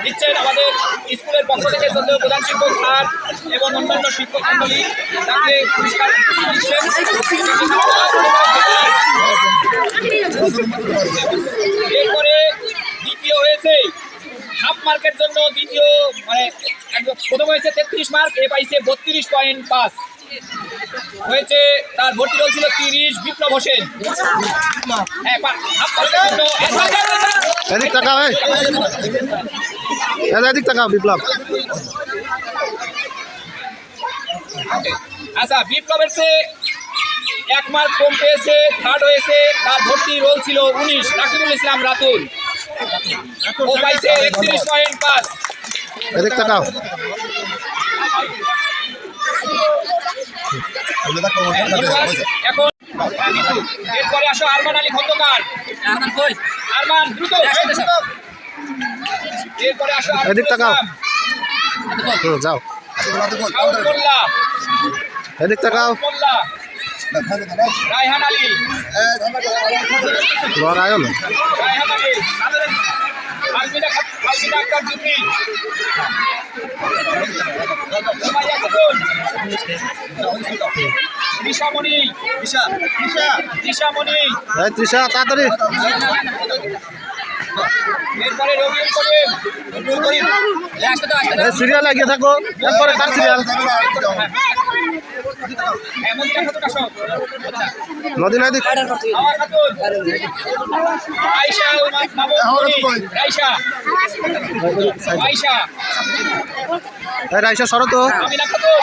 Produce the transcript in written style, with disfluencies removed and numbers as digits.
দিচ্ছেন আমাদের স্কুলের পক্ষ থেকে শ্রদ্ধেয় প্রধান শিক্ষক স্যার এবং অন্যান্য শিক্ষক মন্ডলী তাকে পুরস্কার দিচ্ছেন। এরপরে দ্বিতীয় হয়েছে হাফ মার্কের জন্য দ্বিতীয় মানে প্রথম হয়েছে 33 মার্ক, এ পাইছে 32.5 হয়েছে। তার ভর্তি রোল ছিল 30, বিপ্লব হোসেন। হ্যাঁ, হাফ মার্কের জন্য এদিক তাকাও, এদিক তাকাও বিপ্লব। আচ্ছা, বিপ্লবের চেয়ে 1 মার্ক কম পেয়েছে, থার্ড হয়েছে। তার ভর্তি রোল ছিল 19, রাকিবুল ইসলাম রাতুল। ও পাইছে 31.5। এদিক তাকাও। এখন এরপরে আসো আরমান আলী খন্দকার। আরমান দ্রুত। এরপরে আসো এদিক তাকাও। যাও মোল্লা, এদিক তাকাও। মোল্লা, রায়হান আলী, ঘর আয়ো না। রায়হান আলী, আলমিনা আক্তার জুতি, সুমাইয়া খাতুন, দিশামণি, দিশামণি। এই তৃষা তাড়াতাড়ি। এরপরে রবিউল করিম, রবিউল করিম। এই সিরিয়াল এগিয়ে থাকো, এরপরে কার সিরিয়াল? এমনটা খাতুন আসো। নদী নদী। হাওয়া খাতুন, আয়েশা মাহমুদ, রাইসা, আয়েশা, এই রাইসা সরো তো। আমিনা খাতুন,